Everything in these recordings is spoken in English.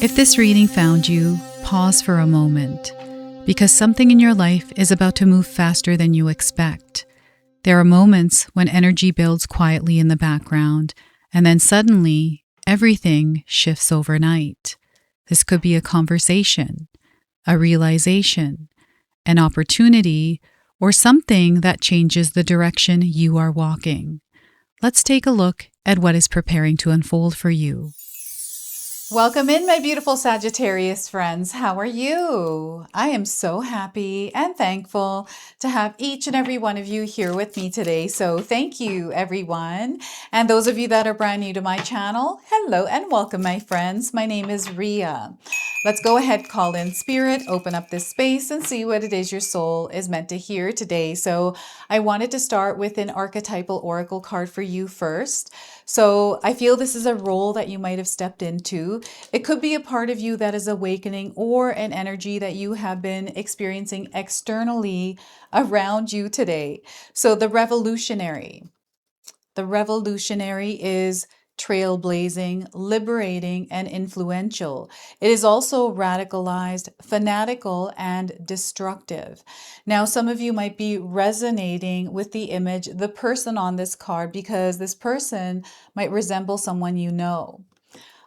If this reading found you, pause for a moment, because something in your life is about to move faster than you expect. There are moments when energy builds quietly in the background, and then suddenly, everything shifts overnight. This could be a conversation, a realization, an opportunity, or something that changes the direction you are walking. Let's take a look at what is preparing to unfold for you. Welcome in, my beautiful Sagittarius friends. How are you? I am so happy and thankful to have each and every one of you here with me today. So thank you, everyone. And those of you that are brand new to my channel, hello and welcome, my friends. My name is Ria. Let's go ahead, call in spirit, open up this space and see what it is your soul is meant to hear today. So I wanted to start with an archetypal oracle card for you first. So I feel this is a role that you might have stepped into. It could be a part of you that is awakening or an energy that you have been experiencing externally around you today. So the revolutionary. The revolutionary is trailblazing, liberating, and influential. It is also radicalized, fanatical, and destructive. Now, some of you might be resonating with the image, the person on this card, because this person might resemble someone you know.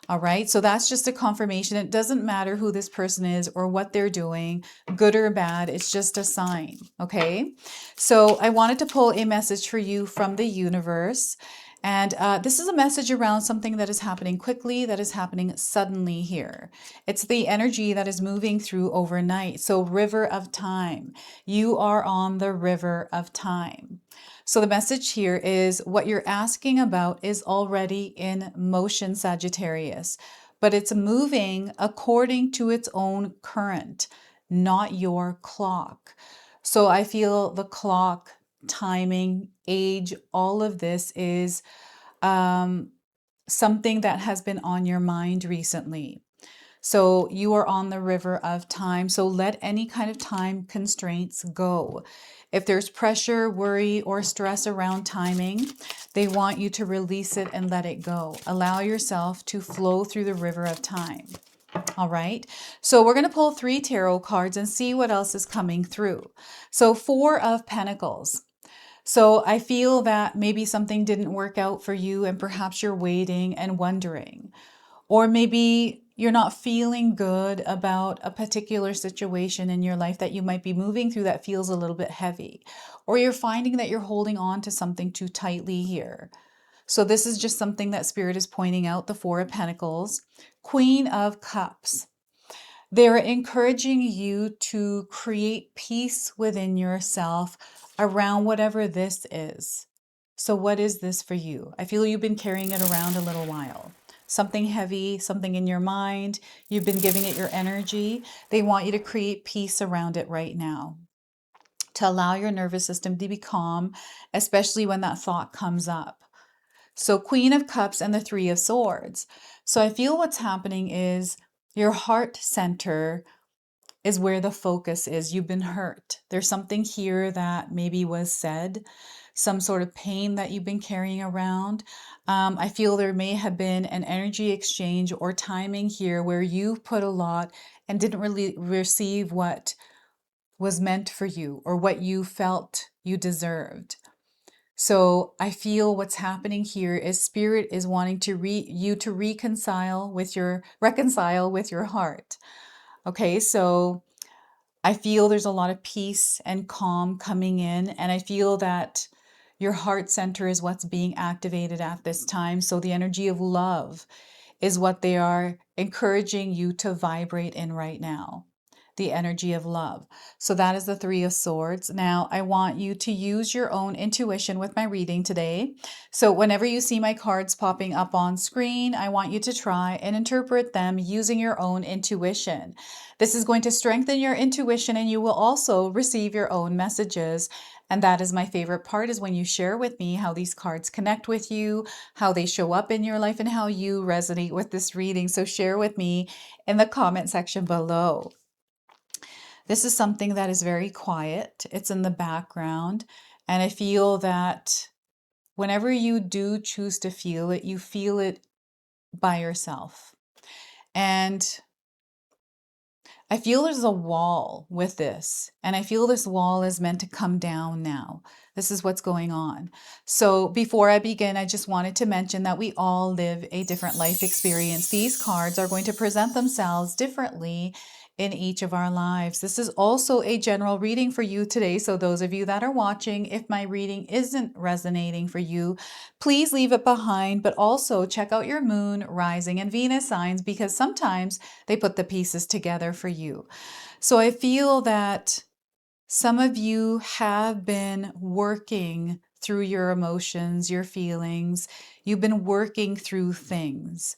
All right, so that's just a confirmation. It doesn't matter who this person is or what they're doing, good or bad, it's just a sign, okay? So I wanted to pull a message for you from the universe. And this is a message around something that is happening quickly, that is happening suddenly here. It's the energy that is moving through overnight. So river of time. You are on the river of time. So the message here is what you're asking about is already in motion, Sagittarius, but it's moving according to its own current, not your clock. So I feel the clock, timing, age, all of this is something that has been on your mind recently. So you are on the river of time. So let any kind of time constraints go. If there's pressure, worry, or stress around timing, they want you to release it and let it go. Allow yourself to flow through the river of time. All right. So we're going to pull 3 tarot cards and see what else is coming through. So 4 of Pentacles. So I feel that maybe something didn't work out for you and perhaps you're waiting and wondering. Or maybe you're not feeling good about a particular situation in your life that you might be moving through that feels a little bit heavy. Or you're finding that you're holding on to something too tightly here. So this is just something that Spirit is pointing out, the 4 of Pentacles. Queen of Cups. They're encouraging you to create peace within yourself around whatever this is. So what is this for you? I feel you've been carrying it around a little while. Something heavy, something in your mind. You've been giving it your energy. They want you to create peace around it right now, to allow your nervous system to be calm, especially when that thought comes up. So Queen of Cups and the 3 of Swords. So I feel what's happening is your heart center is where the focus is. You've been hurt. There's something here that maybe was said, some sort of pain that you've been carrying around. I feel there may have been an energy exchange or timing here where you put a lot and didn't really receive what was meant for you or what you felt you deserved. So I feel what's happening here is Spirit is wanting to you to reconcile with your heart. Okay, so I feel there's a lot of peace and calm coming in, and I feel that your heart center is what's being activated at this time. So the energy of love is what they are encouraging you to vibrate in right now. The energy of love. So that is the 3 of Swords. Now, I want you to use your own intuition with my reading today. So whenever you see my cards popping up on screen, I want you to try and interpret them using your own intuition. This is going to strengthen your intuition and you will also receive your own messages. And that is my favorite part, is when you share with me how these cards connect with you, how they show up in your life, and how you resonate with this reading. So share with me in the comment section below. This is something that is very quiet. It's in the background. And I feel that whenever you do choose to feel it, you feel it by yourself. And I feel there's a wall with this, and I feel this wall is meant to come down now. This is what's going on. So before I begin, I just wanted to mention that we all live a different life experience. These cards are going to present themselves differently in each of our lives. This is also a general reading for you today. So those of you that are watching, if my reading isn't resonating for you, please leave it behind, but also check out your moon, rising, and Venus signs, because sometimes they put the pieces together for you. So I feel that some of you have been working through your emotions, your feelings. You've been working through things,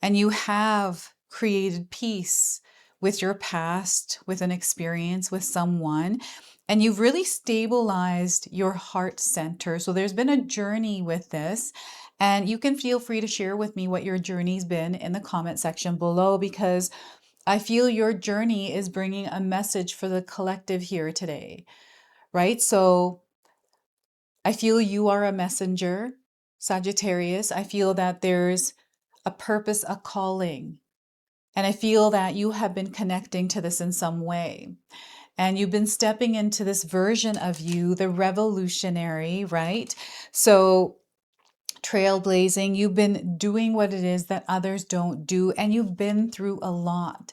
and you have created peace with your past, with an experience, with someone, and you've really stabilized your heart center. So there's been a journey with this, and you can feel free to share with me what your journey's been in the comment section below, because I feel your journey is bringing a message for the collective here today, right? So I feel you are a messenger, Sagittarius. I feel that there's a purpose, a calling, and I feel that you have been connecting to this in some way. And you've been stepping into this version of you, the revolutionary, right? So trailblazing, you've been doing what it is that others don't do, and you've been through a lot.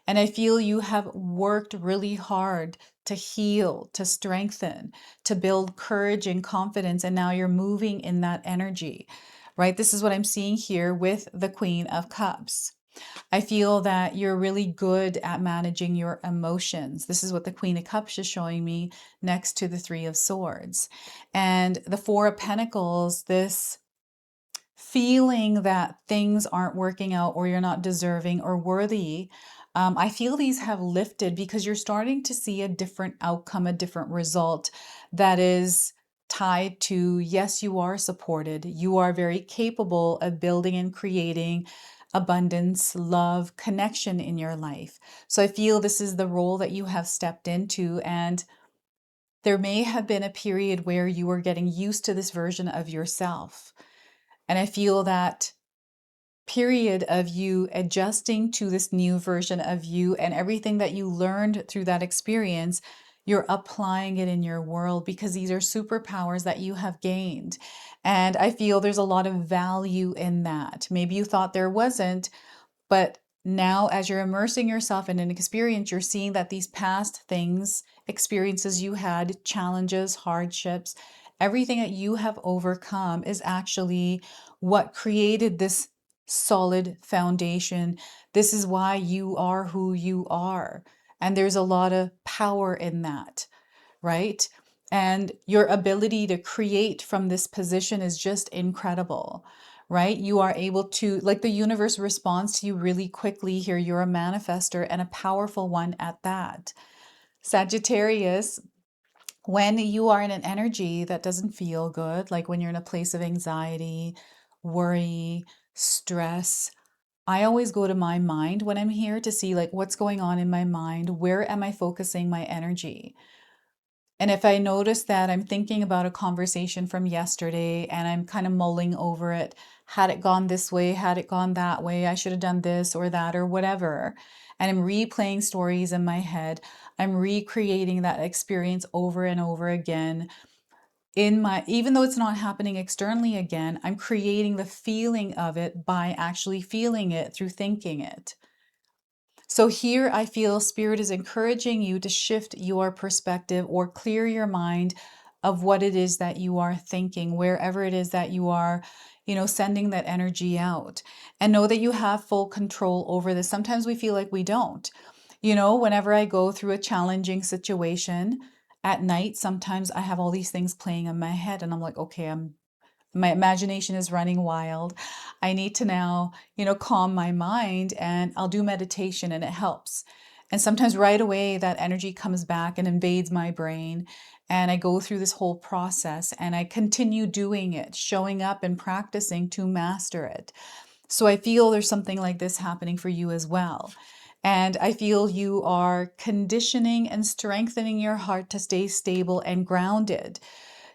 And I feel you have worked really hard to heal, to strengthen, to build courage and confidence. And now you're moving in that energy, right? This is what I'm seeing here with the Queen of Cups. I feel that you're really good at managing your emotions. This is what the Queen of Cups is showing me next to the Three of Swords. And the Four of Pentacles, this feeling that things aren't working out, or you're not deserving or worthy, I feel these have lifted because you're starting to see a different outcome, a different result that is tied to, yes, you are supported. You are very capable of building and creating abundance, love, connection in your life. So I feel this is the role that you have stepped into, and there may have been a period where you were getting used to this version of yourself. And I feel that period of you adjusting to this new version of you, and everything that you learned through that experience, you're applying it in your world, because these are superpowers that you have gained. And I feel there's a lot of value in that. Maybe you thought there wasn't, but now, as you're immersing yourself in an experience, you're seeing that these past things, experiences you had, challenges, hardships, everything that you have overcome is actually what created this solid foundation. This is why you are who you are. And there's a lot of power in that, right? And your ability to create from this position is just incredible, right? You are able to, like, the universe responds to you really quickly here. You're a manifester, and a powerful one at that. Sagittarius, when you are in an energy that doesn't feel good, like when you're in a place of anxiety, worry, stress, I always go to my mind when I'm here to see, like, what's going on in my mind? Where am I focusing my energy? And if I notice that I'm thinking about a conversation from yesterday and I'm kind of mulling over it, had it gone this way, had it gone that way, I should have done this or that or whatever, and I'm replaying stories in my head, I'm recreating that experience over and over again in my, even though it's not happening externally again, I'm creating the feeling of it by actually feeling it through thinking it. So here I feel Spirit is encouraging you to shift your perspective, or clear your mind of what it is that you are thinking, wherever it is that you are, sending that energy out, and know that you have full control over this. Sometimes we feel like we don't. Whenever I go through a challenging situation at night, sometimes I have all these things playing in my head, and I'm like, okay, my imagination is running wild. I need to now, calm my mind, and I'll do meditation, and it helps. And sometimes right away that energy comes back and invades my brain, and I go through this whole process, and I continue doing it, showing up and practicing to master it. So I feel there's something like this happening for you as well. And I feel you are conditioning and strengthening your heart to stay stable and grounded,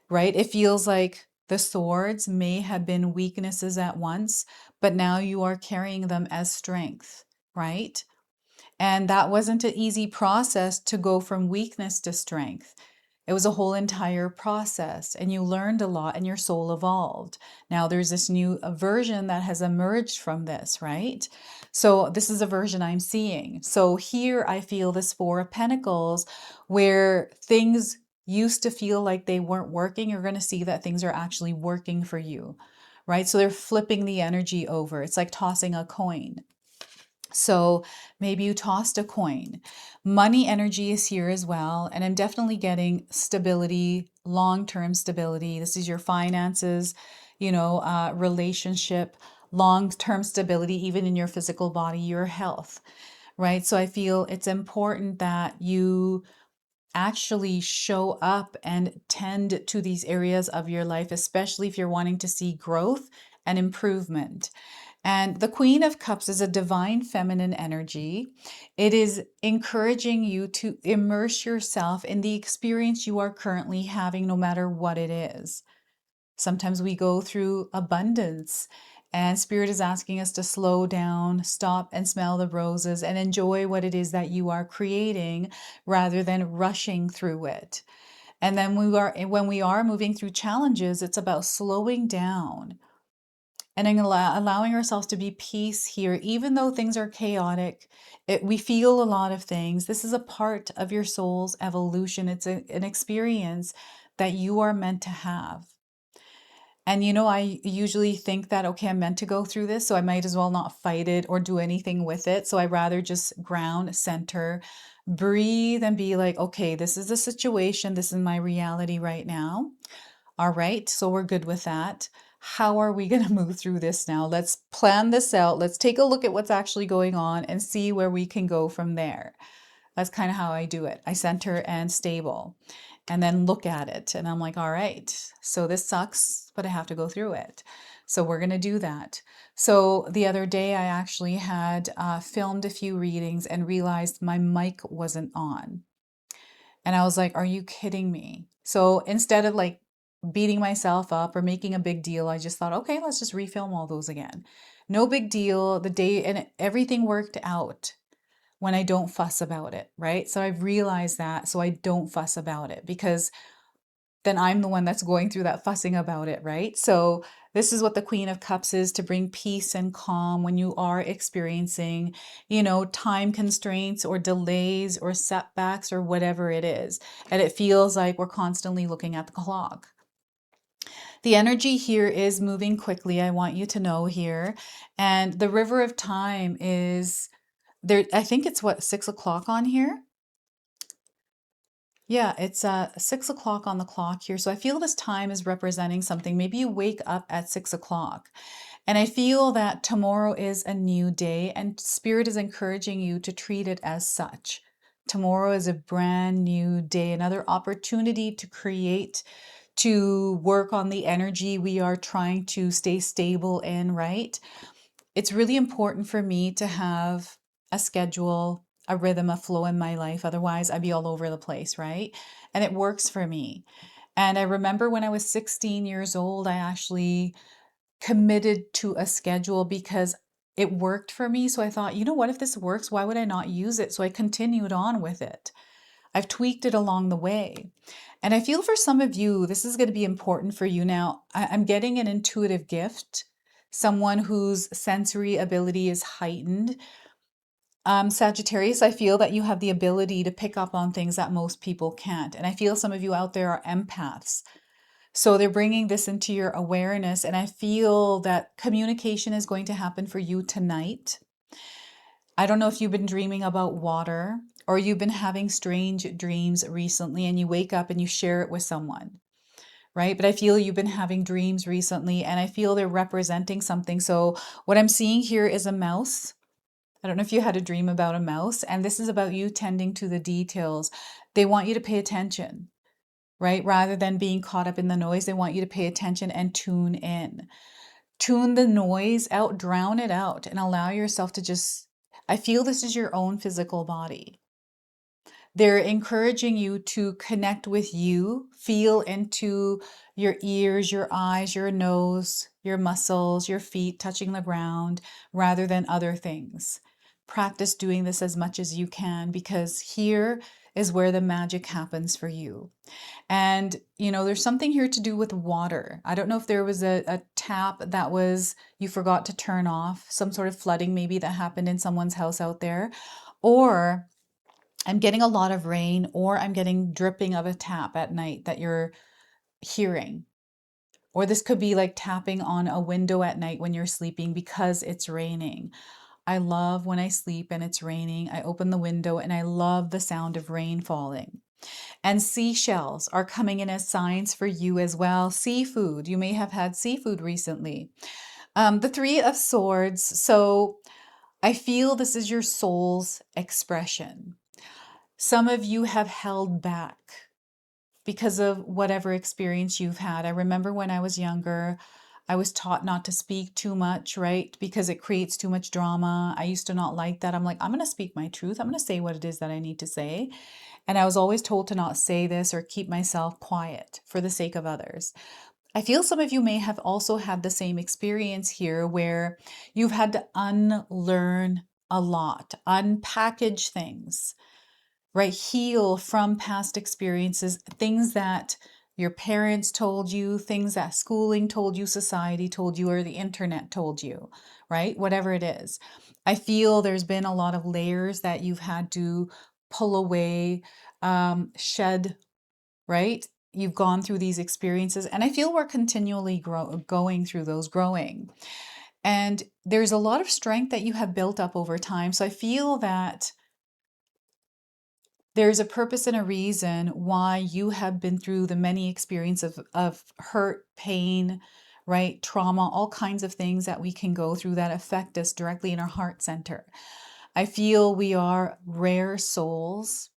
right? It feels like the swords may have been weaknesses at once, but now you are carrying them as strength, right? And that wasn't an easy process to go from weakness to strength. It was a whole entire process, and you learned a lot and your soul evolved. Now there's this new version that has emerged from this, right? So this is a version I'm seeing. So here I feel this Four of Pentacles where things used to feel like they weren't working. You're going to see that things are actually working for you, right? So they're flipping the energy over. It's like tossing a coin. So maybe you tossed a coin. Money energy is here as well. And I'm definitely getting stability, long-term stability. This is your finances, relationship, long-term stability, even in your physical body, your health, right? So I feel it's important that you actually show up and tend to these areas of your life, especially if you're wanting to see growth and improvement. And the Queen of Cups is a divine feminine energy. It is encouraging you to immerse yourself in the experience you are currently having, no matter what it is. Sometimes we go through abundance, and Spirit is asking us to slow down, stop and smell the roses, and enjoy what it is that you are creating rather than rushing through it. And then when we are moving through challenges, it's about slowing down and allowing ourselves to be peace here, even though things are chaotic. We feel a lot of things. This is a part of your soul's evolution. It's an experience that you are meant to have. And I usually think that, okay, I'm meant to go through this, so I might as well not fight it or do anything with it. So I rather just ground, center, breathe, and be like, okay, this is the situation. This is my reality right now. All right, so we're good with that. How are we going to move through this now? Let's plan this out. Let's take a look at what's actually going on and see where we can go from there. That's kind of how I do it. I center and stable and then look at it. And I'm like, all right, so this sucks, but I have to go through it. So we're going to do that. So the other day, I actually had filmed a few readings and realized my mic wasn't on. And I was like, are you kidding me? So instead of like beating myself up or making a big deal, I just thought, okay, let's just refilm all those again. No big deal. The day and everything worked out when I don't fuss about it, right? So I've realized that, so I don't fuss about it, because then I'm the one that's going through that fussing about it, right? So this is what the Queen of Cups is, to bring peace and calm when you are experiencing, time constraints or delays or setbacks or whatever it is. And it feels like we're constantly looking at the clock. The energy here is moving quickly, I want you to know here. And the river of time is there. I think it's what, 6 o'clock on here? Yeah, it's 6 o'clock on the clock here. So I feel this time is representing something. Maybe you wake up at 6 o'clock. And I feel that tomorrow is a new day, and Spirit is encouraging you to treat it as such. Tomorrow is a brand new day, another opportunity to create, to work on the energy we are trying to stay stable in, right? It's really important for me to have a schedule, a rhythm, a flow in my life. Otherwise, I'd be all over the place, right? And it works for me. And I remember when I was 16 years old, I actually committed to a schedule because it worked for me. So I thought, you know what, if this works, why would I not use it? So I continued on with it. I've tweaked it along the way. And I feel for some of you, this is going to be important for you. Now, I'm getting an intuitive gift, someone whose sensory ability is heightened. Sagittarius, I feel that you have the ability to pick up on things that most people can't. And I feel some of you out there are empaths. So they're bringing this into your awareness. And I feel that communication is going to happen for you tonight. I don't know if you've been dreaming about water or you've been having strange dreams recently and you wake up and you share it with someone, right? But I feel you've been having dreams recently and I feel they're representing something. So what I'm seeing here is a mouse. I don't know if you had a dream about a mouse, and this is about you tending to the details. They want you to pay attention, right? Rather than being caught up in the noise, they want you to pay attention and tune in. Tune the noise out, drown it out, and allow yourself to just, I feel this is your own physical body. They're encouraging you to connect with you, feel into your ears, your eyes, your nose, your muscles, your feet touching the ground rather than other things. practice doing this as much as you can, because here is where the magic happens for you. And, there's something here to do with water. I don't know if there was a tap that you forgot to turn off, some sort of flooding maybe that happened in someone's house out there, or I'm getting a lot of rain, or I'm getting dripping of a tap at night that you're hearing. Or this could be like tapping on a window at night when you're sleeping because it's raining. I love when I sleep and it's raining. I open the window and I love the sound of rain falling. And seashells are coming in as signs for you as well. Seafood. You may have had seafood recently. The Three of Swords. So I feel this is your soul's expression. Some of you have held back because of whatever experience you've had. I remember when I was younger, I was taught not to speak too much, right? Because it creates too much drama. I used to not like that. I'm like, I'm going to speak my truth. I'm going to say what it is that I need to say. And I was always told to not say this or keep myself quiet for the sake of others. I feel some of you may have also had the same experience here where you've had to unlearn a lot, unpackage things, right? Heal from past experiences, things that your parents told you, things that schooling told you, society told you, or the internet told you, right? Whatever it is. I feel there's been a lot of layers that you've had to pull away, shed, right? You've gone through these experiences, and I feel we're continually going through those, growing. And there's a lot of strength that you have built up over time. So I feel that there's a purpose and a reason why you have been through the many experiences of hurt, pain, right? Trauma, all kinds of things that we can go through that affect us directly in our heart center. I feel we are rare souls.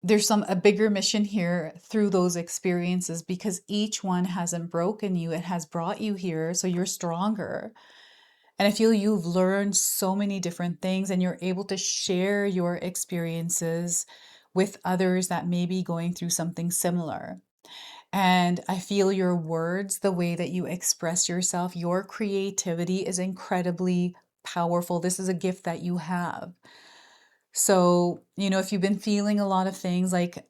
There's a bigger mission here through those experiences, because each one hasn't broken you. It has brought you here, so you're stronger. And I feel you've learned so many different things, and you're able to share your experiences with others that may be going through something similar. And I feel your words, the way that you express yourself, your creativity is incredibly powerful. This is a gift that you have. So, if you've been feeling a lot of things, like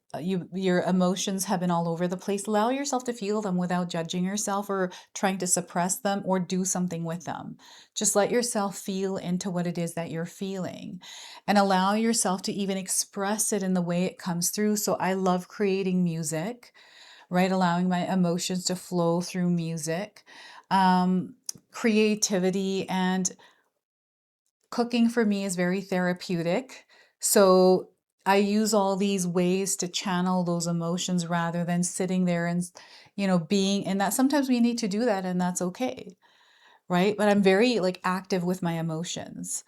your emotions have been all over the place, allow yourself to feel them without judging yourself or trying to suppress them or do something with them. Just let yourself feel into what it is that you're feeling, and allow yourself to even express it in the way it comes through. So I love creating music, right? Allowing my emotions to flow through music, um, creativity, and cooking for me is very therapeutic. So I use all these ways to channel those emotions rather than sitting there and, being, and that sometimes we need to do that, and that's okay. Right. But I'm very like active with my emotions.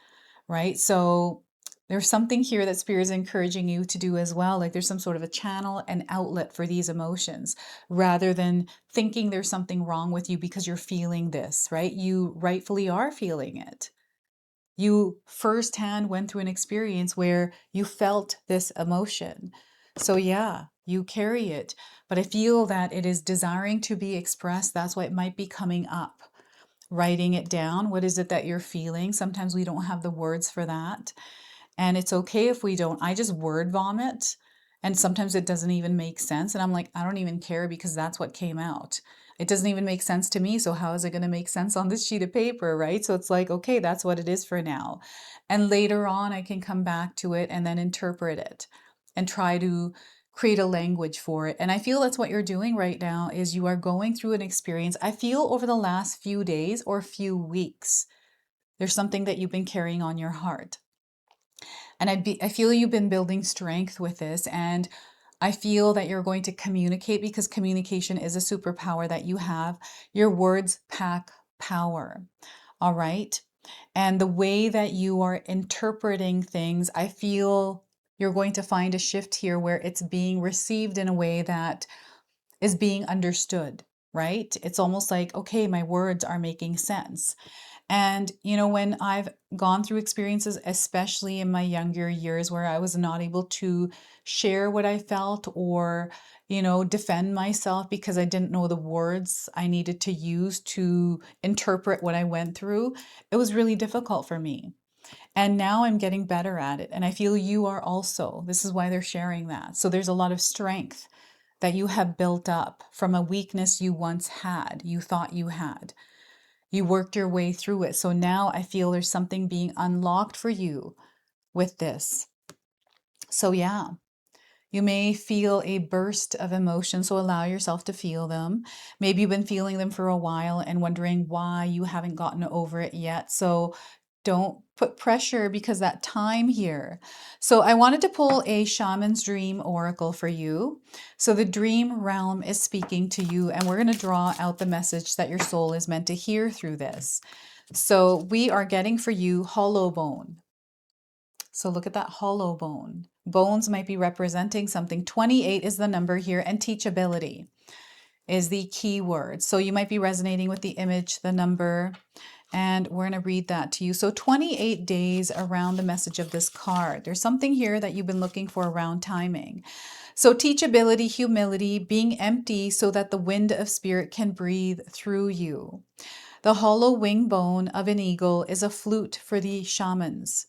Right. So there's something here that Spirit is encouraging you to do as well. Like there's some sort of a channel and outlet for these emotions rather than thinking there's something wrong with you because you're feeling this, right? You rightfully are feeling it. You firsthand went through an experience where you felt this emotion. So, yeah, you carry it. But I feel that it is desiring to be expressed. That's why it might be coming up. Writing it down. What is it that you're feeling? Sometimes we don't have the words for that. And it's okay if we don't. I just word vomit. And sometimes it doesn't even make sense. And I'm like, I don't even care because that's what came out. It doesn't even make sense to me. So how is it going to make sense on this sheet of paper, right? So it's like, okay, that's what it is for now. And later on, I can come back to it and then interpret it and try to create a language for it. And I feel that's what you're doing right now is you are going through an experience. I feel over the last few days or few weeks, there's something that you've been carrying on your heart. And I feel you've been building strength with this. And I feel that you're going to communicate because communication is a superpower that you have. Your words pack power. All right. And the way that you are interpreting things, I feel you're going to find a shift here where it's being received in a way that is being understood, right? It's almost like, okay, my words are making sense. And, when I've gone through experiences, especially in my younger years, where I was not able to share what I felt or, defend myself because I didn't know the words I needed to use to interpret what I went through, it was really difficult for me. And now I'm getting better at it. And I feel you are also. This is why they're sharing that. So there's a lot of strength that you have built up from a weakness you once had, you thought you had. You worked your way through it. So now I feel there's something being unlocked for you with this. So yeah, you may feel a burst of emotion, so allow yourself to feel them. Maybe you've been feeling them for a while and wondering why you haven't gotten over it yet. So don't put pressure because that time here. So I wanted to pull a shaman's dream oracle for you. So the dream realm is speaking to you, and we're going to draw out the message that your soul is meant to hear through this. So we are getting for you hollow bone. So look at that hollow bone. Bones might be representing something. 28 is the number here, and teachability is the key word. So you might be resonating with the image, the number, and we're going to read that to you. So 28 days around the message of this card. There's something here that you've been looking for around timing. So teachability, humility, being empty so that the wind of spirit can breathe through you. The hollow wing bone of an eagle is a flute for the shamans.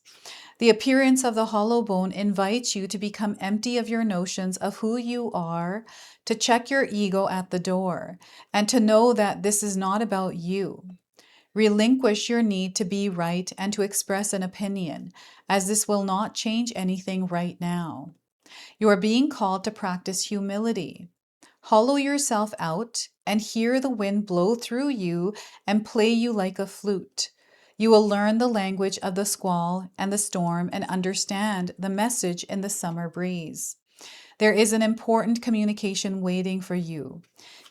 The appearance of the hollow bone invites you to become empty of your notions of who you are, to check your ego at the door, and to know that this is not about you. Relinquish your need to be right and to express an opinion, as this will not change anything right now. You are being called to practice humility. Hollow yourself out and hear the wind blow through you and play you like a flute. You will learn the language of the squall and the storm and understand the message in the summer breeze. There is an important communication waiting for you.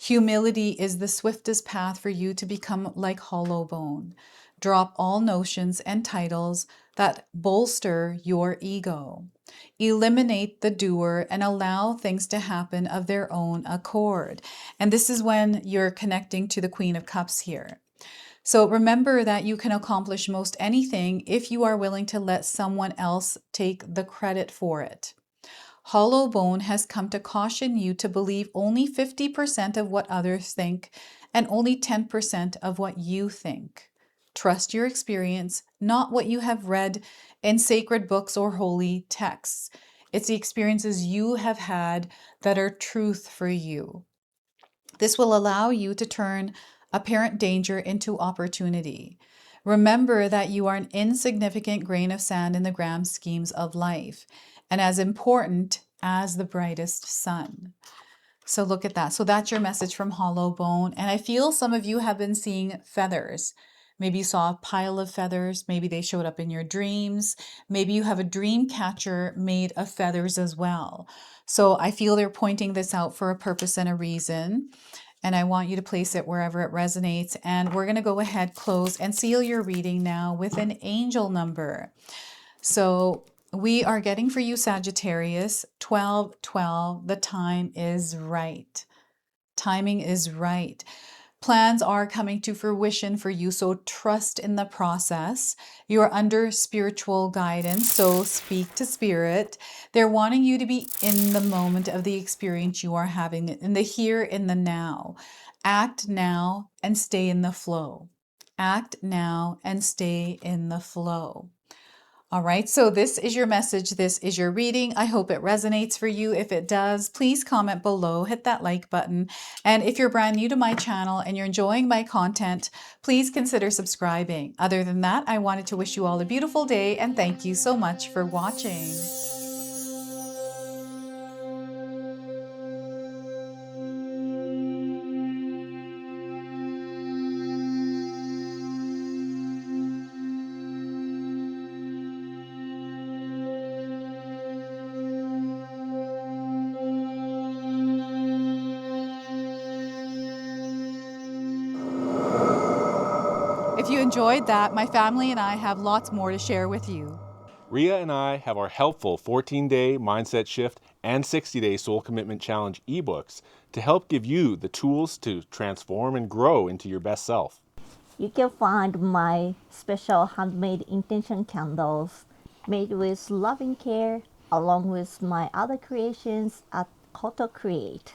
Humility is the swiftest path for you to become like hollow bone. Drop all notions and titles that bolster your ego. Eliminate the doer and allow things to happen of their own accord. And this is when you're connecting to the Queen of Cups here. So remember that you can accomplish most anything if you are willing to let someone else take the credit for it. Hollow bone has come to caution you to believe only 50% of what others think and only 10% of what you think. Trust your experience, not what you have read in sacred books or holy texts. It's the experiences you have had that are truth for you. This will allow you to turn apparent danger into opportunity. Remember that you are an insignificant grain of sand in the grand schemes of life, and as important as the brightest sun. So look at that. So that's your message from Hollow Bone. And I feel some of you have been seeing feathers. Maybe you saw a pile of feathers. Maybe they showed up in your dreams. Maybe you have a dream catcher made of feathers as well. So I feel they're pointing this out for a purpose and a reason. And I want you to place it wherever it resonates. And we're going to go ahead, close, and seal your reading now with an angel number. So we are getting for you, Sagittarius, 1212. The time is right. Timing is right. Plans are coming to fruition for you, so trust in the process. You are under spiritual guidance, so speak to spirit. They're wanting you to be in the moment of the experience you are having, in the here, in the now. Act now and stay in the flow. Act now and stay in the flow. All right, so this is your message. This is your reading. I hope it resonates for you. If it does, please comment below, hit that like button. And if you're brand new to my channel and you're enjoying my content, please consider subscribing. Other than that, I wanted to wish you all a beautiful day and thank you so much for watching. If you enjoyed that, my family and I have lots more to share with you. Ria and I have our helpful 14-day mindset shift and 60-day soul commitment challenge ebooks to help give you the tools to transform and grow into your best self. You can find my special handmade intention candles made with loving care along with my other creations at Koto Create.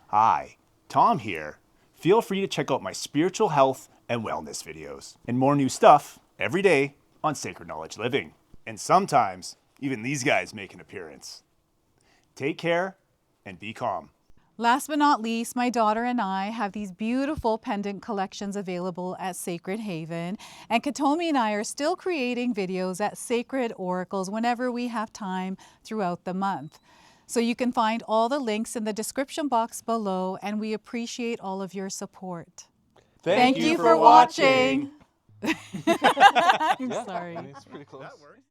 Hi, Tom here. Feel free to check out my spiritual health and wellness videos and more new stuff every day on Sacred Knowledge Living. And sometimes, even these guys make an appearance. Take care and be calm. Last but not least, my daughter and I have these beautiful pendant collections available at Sacred Haven. And Katomi and I are still creating videos at Sacred Oracles whenever we have time throughout the month. So you can find all the links in the description box below, and we appreciate all of your support. Thank you for watching. I'm sorry. It's pretty close.